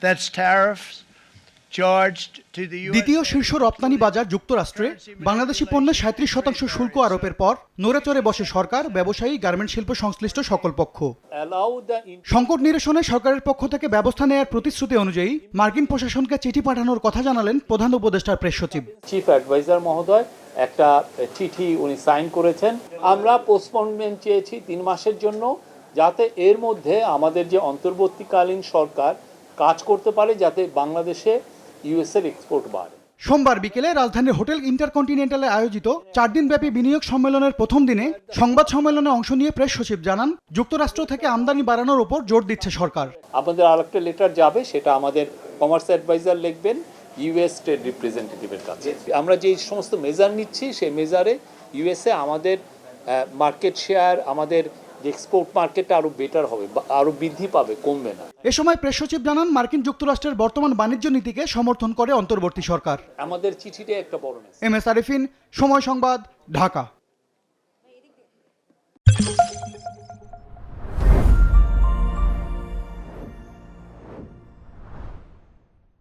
That's tariffs charged to the US. দ্বিতীয় শীর্ষ রপ্তানি বাজার যুক্তরাষ্ট্রে বাংলাদেশি পণ্যে 37% শুল্ক আরোপের পর নড়েচড়ে বসে সরকার, ব্যবসায়ী, গার্মেন্ট শিল্প সংশ্লিষ্ট সকল পক্ষ। সংকট নিরসনে সরকারের পক্ষ থেকে ব্যবস্থা নেওয়ার প্রতিশ্রুতি অনুযায়ী মার্কিন প্রশাসনকে চিঠি পাঠানোর কথা জানালেন প্রধান উপদেষ্টার প্রেস সচিব। চিফ অ্যাডভাইজার মহোদয় একটা চিঠি উনি সাইন করেছেন। আমরা পোস্টপোনমেন্ট চেয়েছি 3 মাসের জন্য, যাতে এর মধ্যে আমাদের যে অন্তর্বর্তীকালীন সরকার কাজ করতে পারে, যাতে বাংলাদেশে ইউএসএর এক্সপোর্ট বাড়ে। সোমবার বিকেলে রাজধানীর হোটেল ইন্টারকন্টিনেন্টালে আয়োজিত 4 দিনব্যাপী বিনিয়োগ সম্মেলনের প্রথম দিনে সংবাদ সম্মেলনে অংশ নিয়ে প্রেস সচিব জানান, যুক্তরাষ্ট্র থেকে আমদানি বাড়ানোর উপর জোর দিচ্ছে সরকার। আমাদের আরেকটা লেটার যাবে, সেটা আমাদের কমার্স অ্যাডভাইজার লিখবেন ইউএস ট্রেড রিপ্রেজেন্টেটিভের কাছে। আমরা যে সমস্ত মেজার নিচ্ছি সেই মেজারে ইউএসএ আমাদের মার্কেট শেয়ার, আমাদের এক্সপোর্ট মার্কেটটা আরো বেটার হবে, আরো বৃদ্ধি পাবে, কমবে না। এ সময় প্রেস সচিব জানান, মার্কিন যুক্তরাষ্ট্রের বর্তমান বাণিজ্য নীতিকে সমর্থন করে অন্তর্বর্তী সরকার। আমাদের চিঠিটা একটা বড় মেসেজ। MS আরিফিন, সময় সংবাদ, ঢাকা।